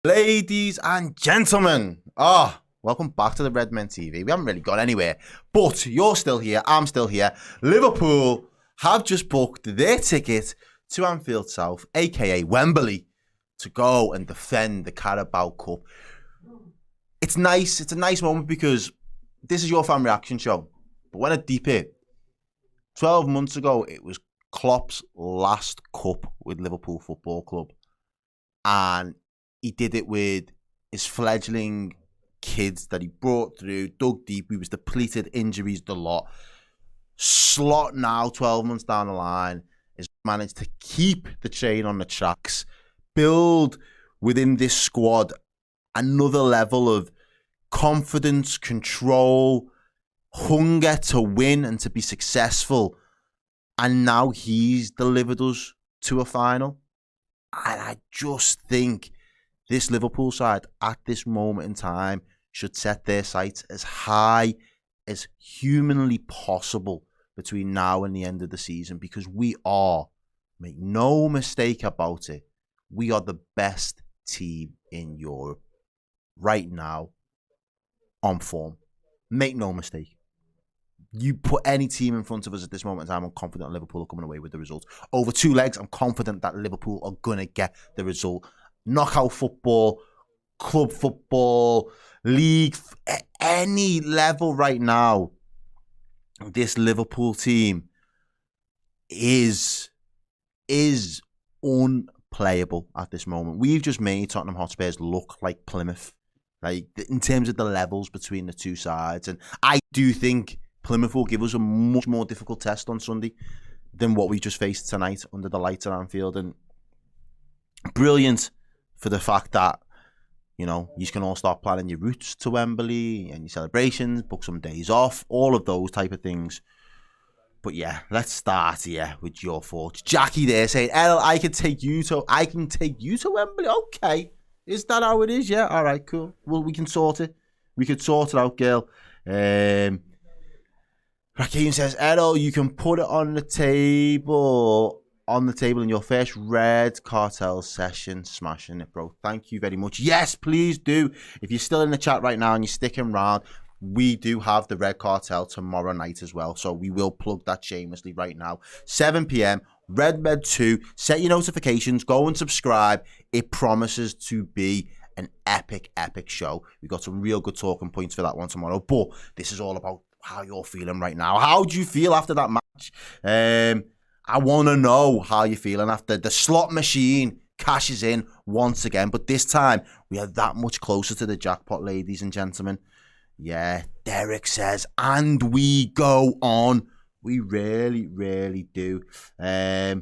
Ladies and gentlemen, welcome back to the Redmen TV. We haven't really gone anywhere, but you're still here, I'm still here. Liverpool have just booked their ticket to Anfield South, aka Wembley, to go and defend the Carabao Cup. It's nice, it's a nice moment because this is your fan reaction show. But when I deep it, 12 months ago, it was Klopp's last cup with Liverpool Football Club. And he did it with his fledgling kids that he brought through, dug deep. He was depleted, injuries, the lot. Slot now, 12 months down the line, has managed to keep the train on the tracks, build within this squad another level of confidence, control, hunger to win and to be successful. And now he's delivered us to a final. And I just think this Liverpool side at this moment in time should set their sights as high as humanly possible between now and the end of the season, because we are, make no mistake about it, we are the best team in Europe right now on form. Make no mistake. You put any team in front of us at this moment in time, I'm confident Liverpool are coming away with the result. Over 2 legs, I'm confident that Liverpool are going to get the result. Knockout football, club football, league, any level right now, this Liverpool team is unplayable at this moment. We've just made Tottenham Hotspurs look like Plymouth, like in terms of the levels between the two sides. And I do think Plymouth will give us a much more difficult test on Sunday than what we just faced tonight under the lights at Anfield. And brilliant for the fact that, you know, you can all start planning your routes to Wembley and your celebrations, book some days off, all of those type of things. But yeah, let's start here with your thoughts. Jackie there saying, Errol, I can take you to Wembley. Okay. Is that how it is? Yeah. All right, cool. Well, we can sort it. We could sort it out, girl. Raheem says, Errol, you can put it on the table in your first Red Cartel session. Smashing it, bro. Thank you very much. Yes, please do. If you're still in the chat right now and you're sticking around, we do have the Red Cartel tomorrow night as well. So we will plug that shamelessly right now. 7 p.m. Redmen 2. Set your notifications. Go and subscribe. It promises to be an epic, epic show. We've got some real good talking points for that one tomorrow. But this is all about how you're feeling right now. How do you feel after that match? I want to know how you're feeling after the slot machine cashes in once again. But this time, we are that much closer to the jackpot, ladies and gentlemen. Yeah, Derek says, and we go on. We really, really do. Johan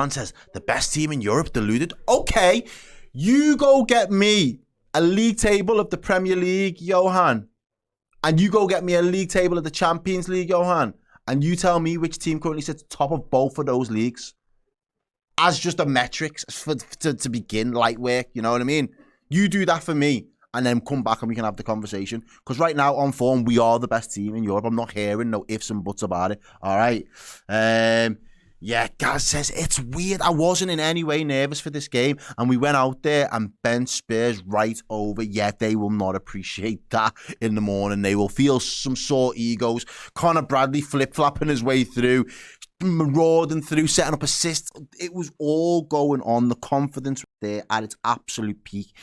says, the best team in Europe deluded. Okay, you go get me a league table of the Premier League, Johan. And you go get me a league table of the Champions League, Johan. And you tell me which team currently sits top of both of those leagues. As just a metrics to begin light work, you know what I mean? You do that for me and then come back and we can have the conversation. Because right now, on form, we are the best team in Europe. I'm not hearing no ifs and buts about it. All right. Yeah, Gaz says, it's weird. I wasn't in any way nervous for this game. And we went out there and bent Spurs right over. Yeah, they will not appreciate that in the morning. They will feel some sore egos. Connor Bradley flip-flopping his way through, marauding through, setting up assists. It was all going on. The confidence there at its absolute peak.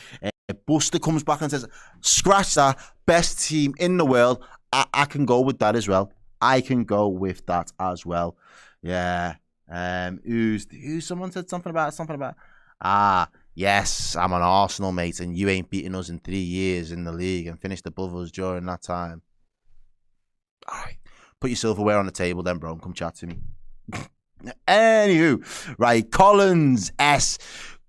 Buster comes back and says, scratch that. Best team in the world. I can go with that as well. I can go with that as well. Yeah. Someone said something about yes, I'm an Arsenal mate and you ain't beating us in 3 years in the league and finished above us during that time. Alright, put your silverware on the table then, bro, and come chat to me. Anywho, right, Collins S.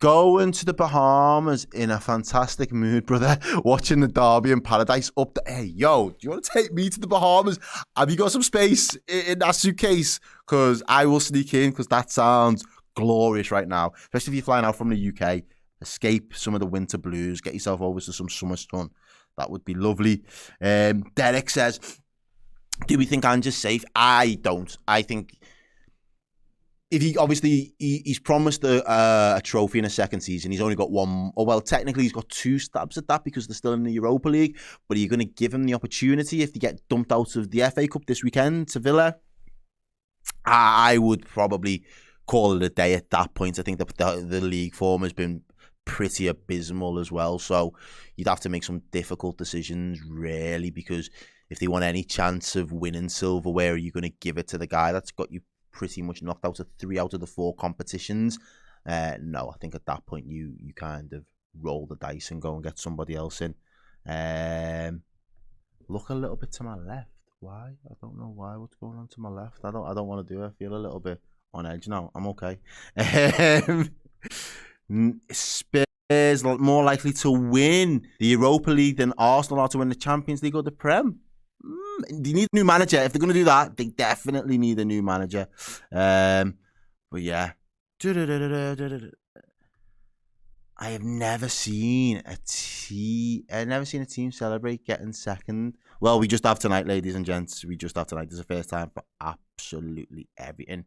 Going to the Bahamas in a fantastic mood, brother. Watching the derby in paradise up there. Hey, yo, do you want to take me to the Bahamas? Have you got some space in that suitcase? Because I will sneak in because that sounds glorious right now. Especially if you're flying out from the UK. Escape some of the winter blues. Get yourself over to some summer sun. That would be lovely. Derek says, do we think Ange's safe? I don't. I think if he's promised a trophy in a second season, he's only got one. Or well, technically he's got 2 stabs at that because they're still in the Europa League. But are you going to give him the opportunity if they get dumped out of the FA Cup this weekend to Villa? I would probably call it a day at that point. I think that the league form has been pretty abysmal as well. So you'd have to make some difficult decisions, really, because if they want any chance of winning silverware, are you going to give it to the guy that's got you pretty much knocked out of 3 out of the 4 competitions? No, I think at that point you kind of roll the dice and go and get somebody else in. Look a little bit to my left. Why? I don't know why. What's going on to my left? I don't want to do it. I feel a little bit on edge now. I'm okay. Spurs more likely to win the Europa League than Arsenal are to win the Champions League or the Prem. They need a new manager. If they're going to do that, they definitely need a new manager. But yeah. I have never seen a team celebrate getting second. Well, we just have tonight, ladies and gents. We just have tonight. This is the first time for absolutely everything.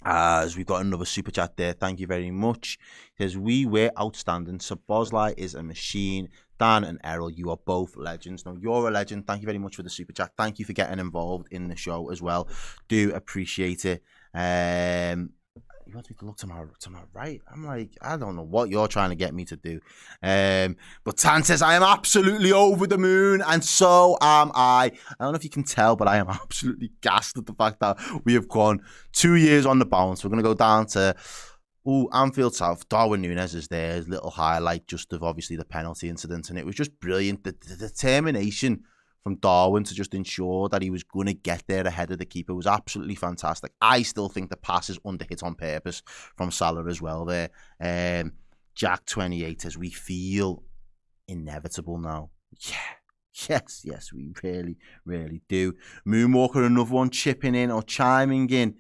As we've got another super chat there. Thank you very much. It says, we were outstanding. Szobozslai is a machine. Dan and Errol, you are both legends. No, you're a legend. Thank you very much for the super chat. Thank you for getting involved in the show as well. Do appreciate it. You want me to look to my right? I'm like, I don't know what you're trying to get me to do. But Tan says, I am absolutely over the moon, and so am I. I don't know if you can tell, but I am absolutely gassed at the fact that we have gone 2 years on the bounce. We're going to go down to Anfield South. Darwin Nunez is there. His little highlight just of obviously the penalty incident, and it was just brilliant. The determination from Darwin to just ensure that he was going to get there ahead of the keeper was absolutely fantastic. I still think the pass is underhit on purpose from Salah as well there. Jack 28 says, we feel inevitable now. Yeah. Yes, we really, really do. Moonwalker, another one chipping in or chiming in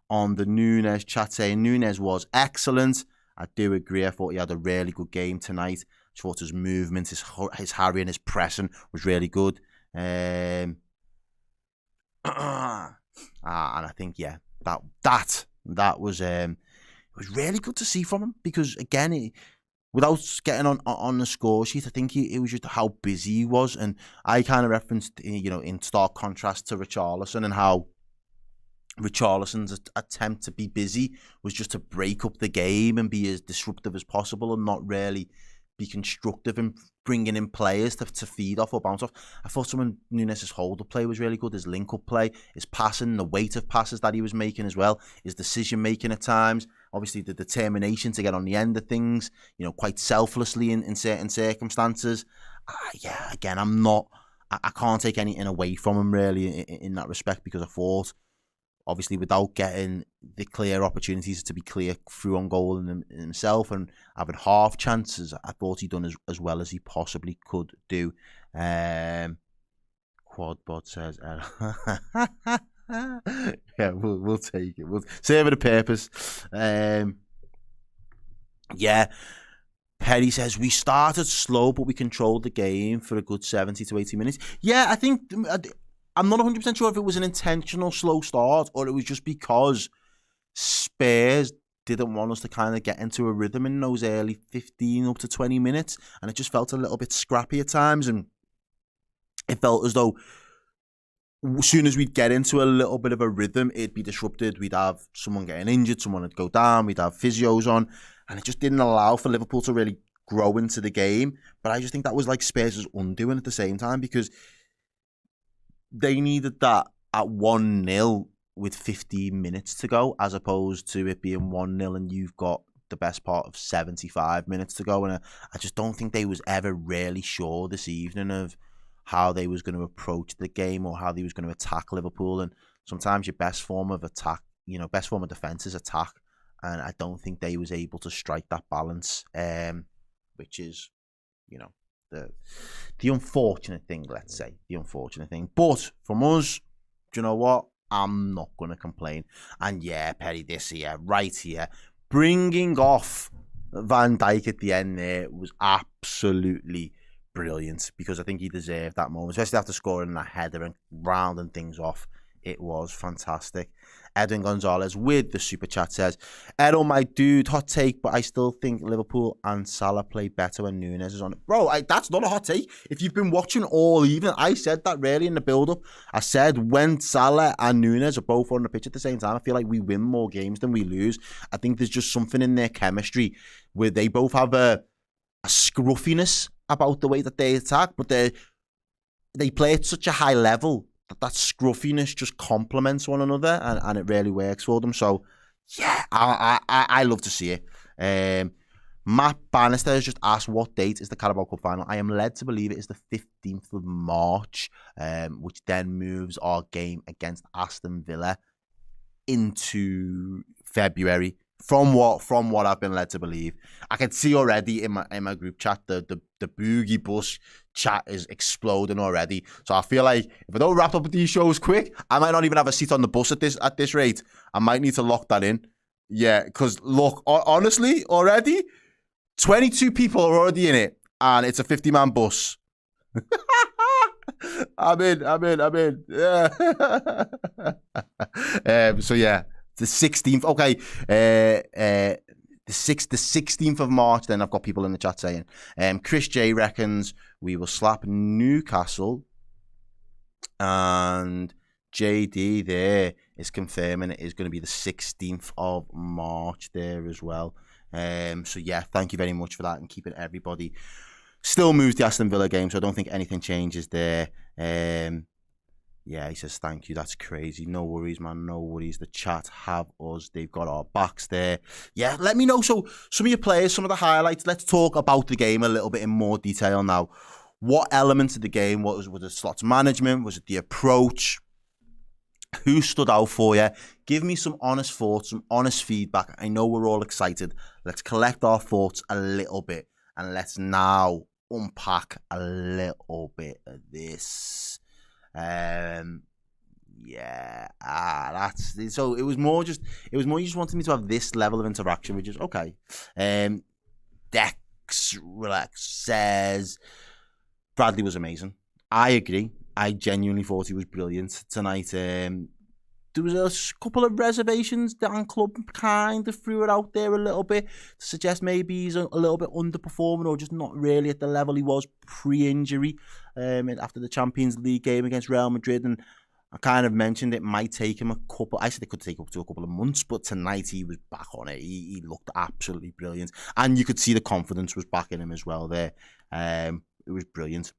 on the Nunez chat, saying Nunez was excellent. I do agree. I thought he had a really good game tonight. I thought his movement, his harrying, his pressing was really good. And I think, yeah, that was it was really good to see from him because, again, without getting on the score sheet, I think it was just how busy he was. And I kind of referenced, in stark contrast to Richarlison and how Richarlison's attempt to be busy was just to break up the game and be as disruptive as possible and not really be constructive in bringing in players to feed off or bounce off. I thought some of Nunez's hold-up play was really good. His link-up play, his passing, the weight of passes that he was making as well, his decision-making at times, obviously the determination to get on the end of things, quite selflessly in certain circumstances. Yeah, again, I can't take anything away from him really in that respect because I thought, obviously, without getting the clear opportunities to be clear through on goal in himself and having half chances, I thought he'd done as well as he possibly could do. Quadbot says, yeah, we'll take it. We'll serve it a purpose. Yeah. Perry says, we started slow, but we controlled the game for a good 70 to 80 minutes. Yeah, I think... I'm not 100% sure if it was an intentional slow start or it was just because Spurs didn't want us to kind of get into a rhythm in those early 15 up to 20 minutes. And it just felt a little bit scrappy at times. And it felt as though as soon as we'd get into a little bit of a rhythm, it'd be disrupted. We'd have someone getting injured, someone would go down, we'd have physios on. And it just didn't allow for Liverpool to really grow into the game. But I just think that was like Spurs' undoing at the same time because they needed that at 1-0 with 15 minutes to go, as opposed to it being 1-0 and you've got the best part of 75 minutes to go. And I just don't think they was ever really sure this evening of how they was going to approach the game or how they was going to attack Liverpool. And sometimes your best form of attack, best form of defence is attack. And I don't think they was able to strike that balance, which is, the unfortunate thing, let's say. The unfortunate thing. But from us, do you know what? I'm not going to complain. And yeah, Perry, this here, right here, bringing off Van Dijk at the end there was absolutely brilliant because I think he deserved that moment, especially after scoring that header and rounding things off. It was fantastic. Edwin Gonzalez with the super chat says, Errol, my dude, hot take, but I still think Liverpool and Salah play better when Nunez is on it. Bro, that's not a hot take. If you've been watching all evening, I said that really in the build-up. I said when Salah and Nunez are both on the pitch at the same time, I feel like we win more games than we lose. I think there's just something in their chemistry where they both have a scruffiness about the way that they attack, but they play at such a high level that scruffiness just complements one another, and it really works for them. So, yeah, I love to see it. Matt Bannister has just asked, what date is the Carabao Cup final? I am led to believe it is the 15th of March, which then moves our game against Aston Villa into February. From what I've been led to believe, I can see already in my group chat the boogie bus chat is exploding already. So I feel like if I don't wrap up these shows quick, I might not even have a seat on the bus at this rate. I might need to lock that in. Yeah, because look, honestly, already 22 people are already in it, and it's a 50-man bus. I'm in. Yeah. So yeah. The 16th, okay, the 16th of March, then I've got people in the chat saying, Chris J reckons we will slap Newcastle, and JD there is confirming it is going to be the 16th of March there as well. So yeah, thank you very much for that, and keeping everybody. Still moves the Aston Villa game, so I don't think anything changes there. Yeah, he says, thank you. That's crazy. No worries, man. No worries. The chat have us. They've got our backs there. Yeah, let me know. So some of your players, some of the highlights. Let's talk about the game a little bit in more detail now. What elements of the game? Was it slots management? Was it the approach? Who stood out for you? Give me some honest thoughts, some honest feedback. I know we're all excited. Let's collect our thoughts a little bit, and let's now unpack a little bit of this. That's so. It was more you just wanted me to have this level of interaction, which is okay. Dex Relax says Bradley was amazing. I agree. I genuinely thought he was brilliant tonight. There was a couple of reservations. Dan Club kind of threw it out there a little bit to suggest maybe he's a little bit underperforming or just not really at the level he was pre-injury after the Champions League game against Real Madrid. And I kind of mentioned it might take him I said it could take up to a couple of months, but tonight he was back on it. He looked absolutely brilliant. And you could see the confidence was back in him as well there. It was brilliant.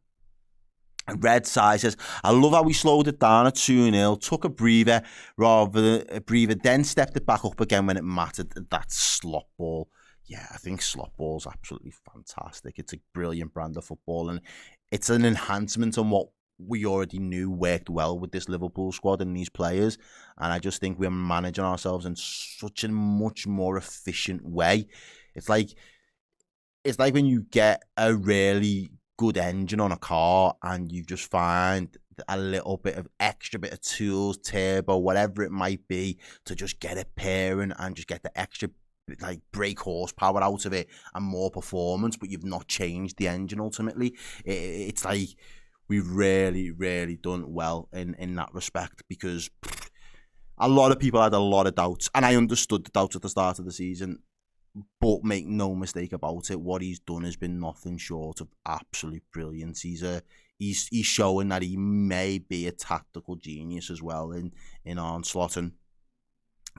Red Side says, I love how we slowed it down at 2-0, took a breather, then stepped it back up again when it mattered. That slot ball. Yeah, I think slot ball's absolutely fantastic. It's a brilliant brand of football, and it's an enhancement on what we already knew worked well with this Liverpool squad and these players. And I just think we're managing ourselves in such a much more efficient way. It's like when you get a really good engine on a car and you just find a little bit of extra bit of tools, turbo, whatever it might be, to just get it pairing and just get the extra like brake horsepower out of it and more performance, but you've not changed the engine ultimately. It's like we've really done well in that respect, because a lot of people had a lot of doubts, and I understood the doubts at the start of the season. But make no mistake about it, what he's done has been nothing short of absolute brilliance. He's showing that he may be a tactical genius as well in onslaught, and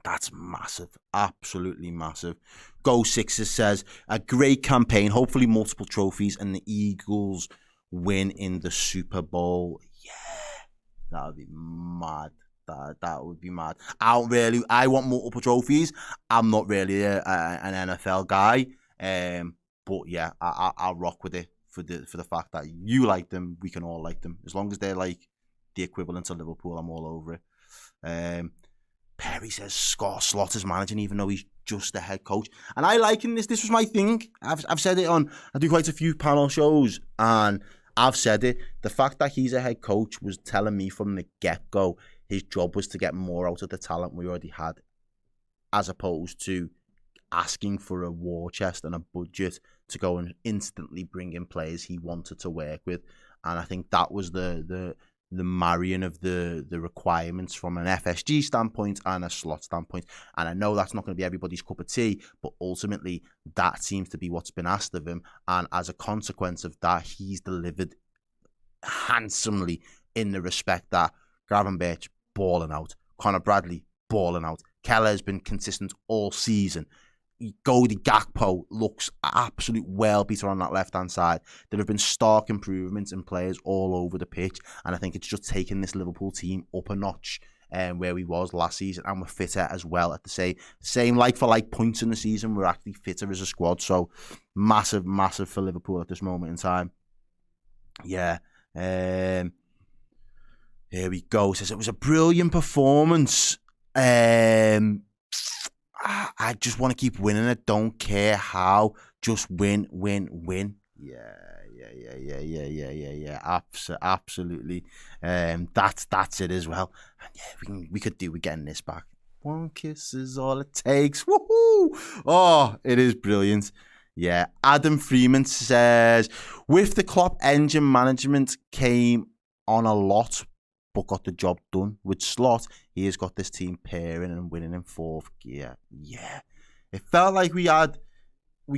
that's massive, absolutely massive. Go Sixers says, a great campaign, hopefully multiple trophies, and the Eagles win in the Super Bowl. Yeah, that would be mad. That would be mad. I want multiple trophies. I'm not really an NFL guy, but yeah, I'll rock with it for the fact that you like them, we can all like them. As long as they're like the equivalent of Liverpool, I'm all over it. Perry says Scott Slaughter's managing, even though he's just the head coach, and I like him. This was my thing. I've said it on. I do quite a few panel shows, and I've said it. The fact that he's a head coach was telling me from the get-go his job was to get more out of the talent we already had, as opposed to asking for a war chest and a budget to go and instantly bring in players he wanted to work with. And I think that was the the marrying of the requirements from an FSG standpoint and a slot standpoint. And I know that's not going to be everybody's cup of tea, but ultimately that seems to be what's been asked of him. And as a consequence of that, he's delivered handsomely in the respect that Gravenberch balling out, Conor Bradley balling out, Keller has been consistent all season. Cody Gakpo looks absolute well beater on that left-hand side. There have been stark improvements in players all over the pitch, and I think it's just taken this Liverpool team up a notch where we was last season, and we're fitter as well at the same like-for-like points in the season. We're actually fitter as a squad, so massive for Liverpool at this moment in time. Yeah, here we go. Says it was a brilliant performance. I just want to keep winning it. Don't care how. Just win. Yeah. Absolutely. That's it as well. And yeah, we could do with getting this back. One kiss is all it takes. Woohoo! Oh, it is brilliant. Yeah. Adam Freeman says, with the Klopp engine, management came on a lot, but got the job done. With Slot, he has got this team pairing and winning in fourth gear. Yeah. It felt like we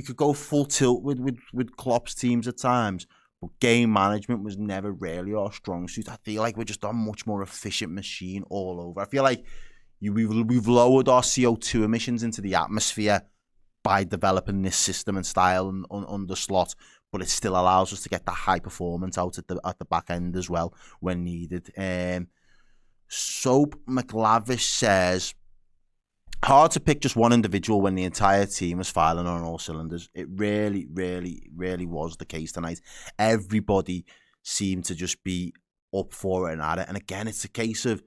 could go full tilt with Klopp's teams at times, but game management was never really our strong suit. I feel like we're just a much more efficient machine all over. I feel like we've lowered our CO2 emissions into the atmosphere by developing this system and style under Slot, but it still allows us to get that high performance out at the back end as well when needed. Soap McLavish says, hard to pick just one individual when the entire team was firing on all cylinders. It really was the case tonight. Everybody seemed to just be up for it and at it. And again, it's a case of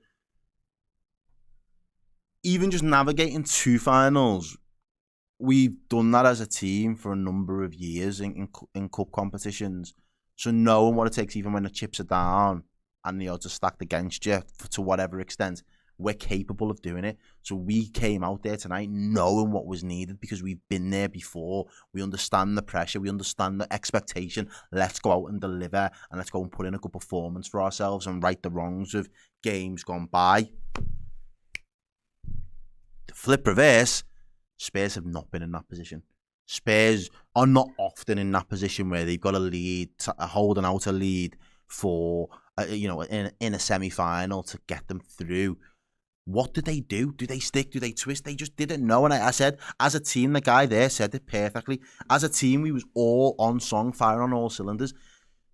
even just navigating two finals. We've done that as a team for a number of years in cup competitions. So knowing what it takes, even when the chips are down and the odds are stacked against you to whatever extent, we're capable of doing it. So we came out there tonight knowing what was needed because we've been there before. We understand the pressure. We understand the expectation. Let's go out and deliver, and let's go and put in a good performance for ourselves and right the wrongs of games gone by. The flip reverse, Spurs have not been in that position. Spurs are not often in that position where they've got a lead, holding out a lead for, in a semi-final to get them through. What do they do? Do they stick? Do they twist? They just didn't know. And I said, as a team, the guy there said it perfectly. As a team, we was all on song, fire on all cylinders.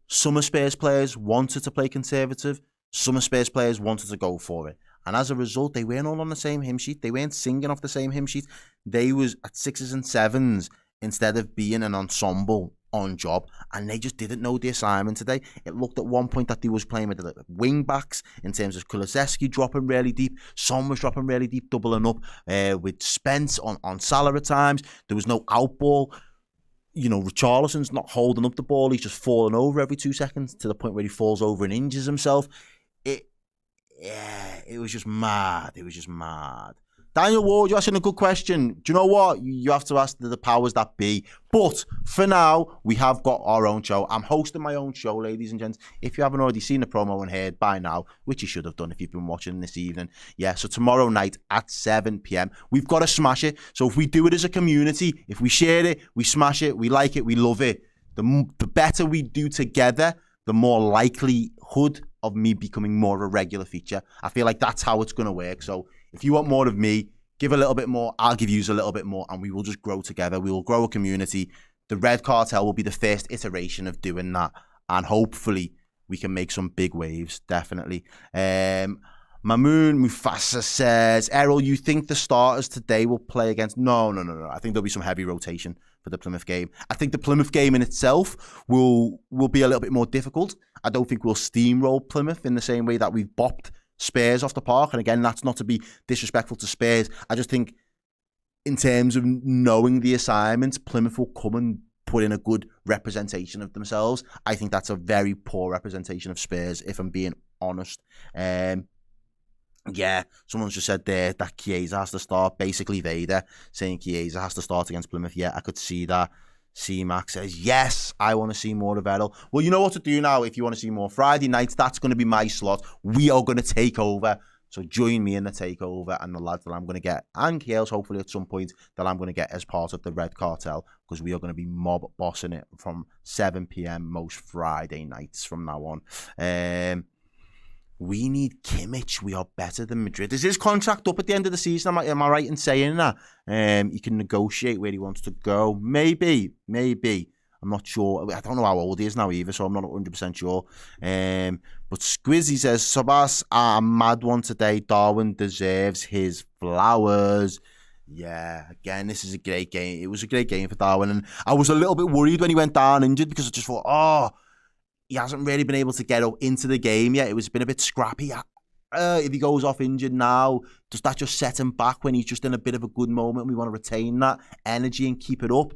Some of Spurs players wanted to play conservative. Some of Spurs players wanted to go for it. And as a result, they weren't all on the same hymn sheet. They weren't singing off the same hymn sheet. They was at 6s and 7s instead of being an ensemble on job. And they just didn't know the assignment today. It looked at one point that they was playing with the wing backs in terms of Kulusevski dropping really deep. Son was dropping really deep, doubling up with Spence on Salah at times. There was no out ball. Richarlison's not holding up the ball. He's just falling over every 2 seconds to the point where he falls over and injures himself. It was just mad. Daniel Ward, you're asking a good question. Do you know what? You have to ask the powers that be. But for now, we have got our own show. I'm hosting my own show, ladies and gents. If you haven't already seen the promo and heard by now, which you should have done if you've been watching this evening. Yeah, so tomorrow night at 7 p.m, we've got to smash it. So if we do it as a community, if we share it, we smash it, we like it, we love it, the better we do together, the more likelihood of me becoming more of a regular feature. I feel like that's how it's going to work. So if you want more of me, give a little bit more, I'll give you a little bit more, and we will just grow together. We will grow a community. The Red Cartel will be the first iteration of doing that, and hopefully we can make some big waves, definitely. Mamoon Mufasa says, Errol, you think the starters today will play against... No. I think there'll be some heavy rotation for the Plymouth game. I think the Plymouth game in itself will be a little bit more difficult. I don't think we'll steamroll Plymouth in the same way that we've bopped Spurs off the park. And again, that's not to be disrespectful to Spurs. I just think in terms of knowing the assignments, Plymouth will come and put in a good representation of themselves. I think that's a very poor representation of Spurs, if I'm being honest. Yeah, someone's just said there that Chiesa has to start. Basically, Vader saying Chiesa has to start against Plymouth. Yeah, I could see that. C-Mac says, yes, I want to see more of Errol. Well, you know what to do now if you want to see more. Friday nights, that's going to be my slot. We are going to take over. So join me in the takeover and the lads that I'm going to get, and Kales hopefully at some point, that I'm going to get as part of the Red Cartel, because we are going to be mob bossing it from 7 p.m. most Friday nights from now on. We need Kimmich. We are better than Madrid. Is his contract up at the end of the season? Am I right in saying that? He can negotiate where he wants to go. Maybe. I'm not sure. I don't know how old he is now either, so I'm not 100% sure. But Squizzy says, Sobas, a mad one today. Darwin deserves his flowers. Yeah, again, this is a great game. It was a great game for Darwin. And I was a little bit worried when he went down injured, because I just thought, he hasn't really been able to get up into the game yet. It was been a bit scrappy. If he goes off injured now, does that just set him back when he's just in a bit of a good moment? We want to retain that energy and keep it up,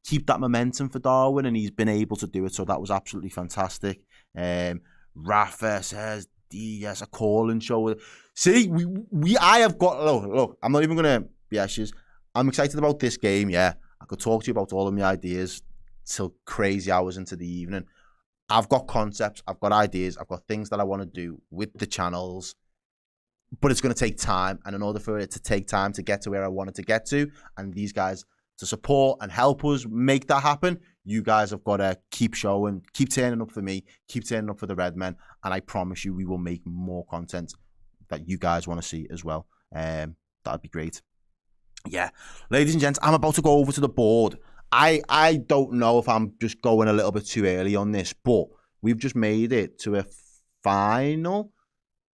keep that momentum for Darwin, and he's been able to do it. So that was absolutely fantastic. Rafa says, yes, a call-in show. See, I have got, look, I'm not even going to be ashes. I'm excited about this game, yeah. I could talk to you about all of my ideas till crazy hours into the evening. I've got concepts, I've got ideas, I've got things that I want to do with the channels, but it's going to take time. And in order for it to take time to get to where I wanted to get to, and these guys to support and help us make that happen, you guys have got to keep showing, keep turning up for me, keep turning up for the Redmen, and I promise you we will make more content that you guys want to see as well. That'd be great. Yeah, ladies and gents, I'm about to go over to the board. I don't know if I'm just going a little bit too early on this, but we've just made it to a final.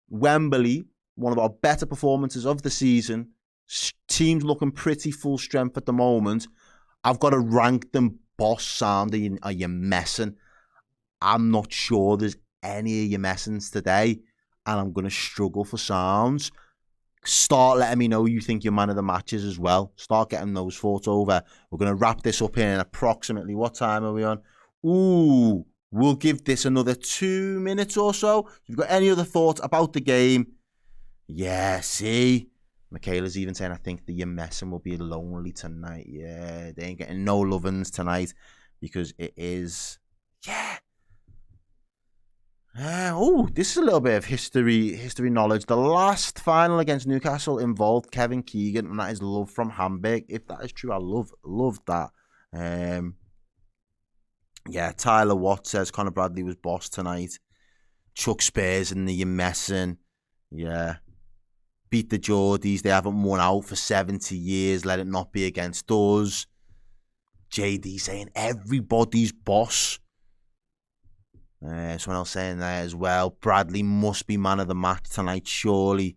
Wembley, one of our better performances of the season. Teams looking pretty full strength at the moment. I've got to rank them. Boss sound, are you messing? I'm not sure there's any of you messings today, and I'm going to struggle for sounds. Start letting me know who you think your man of the matches as well. Start getting those thoughts over. We're going to wrap this up in approximately, what time are we on? Ooh, we'll give this another 2 minutes or so. If you've got any other thoughts about the game, yeah, see? Michaela's even saying, I think the Yemessin will be lonely tonight. Yeah, they ain't getting no lovin's tonight because it is, yeah. This is a little bit of history knowledge. The last final against Newcastle involved Kevin Keegan, and that is Love from Hamburg. If that is true, I love that. Yeah, Tyler Watt says Conor Bradley was boss tonight. Chuck Spears and the Yemessin. Yeah. Beat the Geordies. They haven't won out for 70 years. Let it not be against us. JD saying everybody's boss. Someone else saying there as well. Bradley must be man of the match tonight, surely.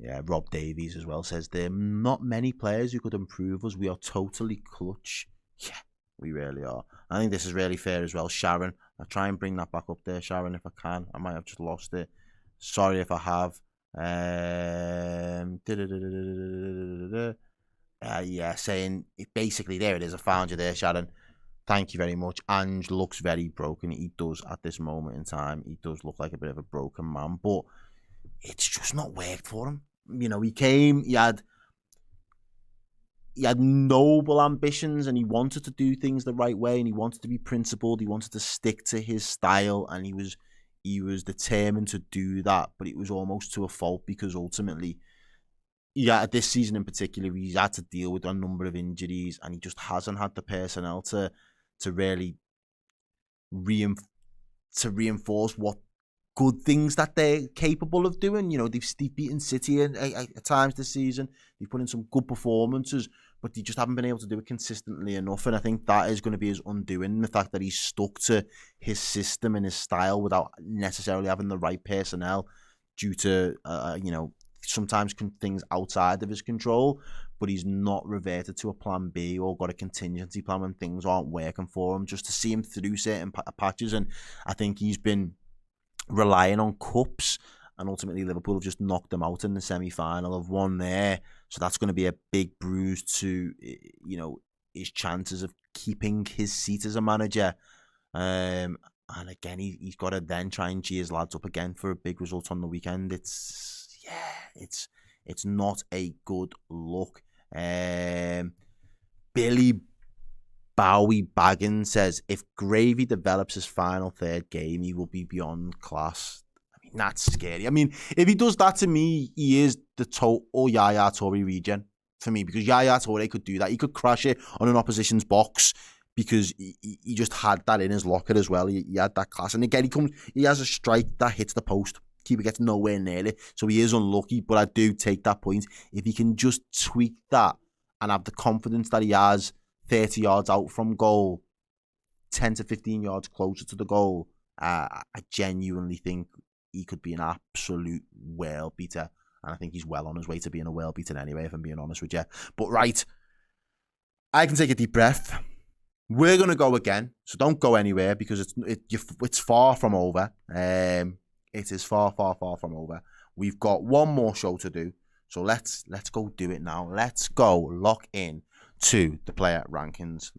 Yeah, Rob Davies as well says there are not many players who could improve us. We are totally clutch. Yeah, we really are. I think this is really fair as well. Sharon, I'll try and bring that back up there, Sharon, if I can. I might have just lost it. Sorry if I have. Yeah, saying basically there it is. I found you there, Sharon. Thank you very much. Ange looks very broken. He does at this moment in time. He does look like a bit of a broken man, but it's just not worked for him. You know, he came, he had noble ambitions, and he wanted to do things the right way, and he wanted to be principled. He wanted to stick to his style, and he was determined to do that, but it was almost to a fault, because ultimately, this season in particular, he's had to deal with a number of injuries, and he just hasn't had the personnel to really reinforce what good things that they're capable of doing. You know, they've beaten City at times this season. They've put in some good performances, but they just haven't been able to do it consistently enough. And I think that is going to be his undoing, the fact that he's stuck to his system and his style without necessarily having the right personnel due to, sometimes things outside of his control, but he's not reverted to a plan B or got a contingency plan when things aren't working for him, just to see him through certain patches. And I think he's been relying on cups, and ultimately Liverpool have just knocked them out in the semi-final, have won there. So that's going to be a big bruise to, his chances of keeping his seat as a manager. And again, he's got to then try and gee his lads up again for a big result on the weekend. It's not a good look. Billy Bowie Baggins says, if Gravy develops his final third game, he will be beyond class. I mean, that's scary. I mean, if he does that, to me, he is the total Yaya Toure regen for me, because Yaya Toure could do that. He could crash it on an opposition's box because he just had that in his locker as well. He had that class. And again, he has a strike that hits the post. Keeper gets nowhere near it. So he is unlucky, but I do take that point. If he can just tweak that and have the confidence that he has 30 yards out from goal, 10 to 15 yards closer to the goal, I genuinely think he could be an absolute world beater. And I think he's well on his way to being a world beater anyway, if I'm being honest with you. But right, I can take a deep breath. We're going to go again, so don't go anywhere, because it's far from over. It is far, far, far from over. We've got one more show to do, so let's go do it now. Let's go lock in to the player rankings.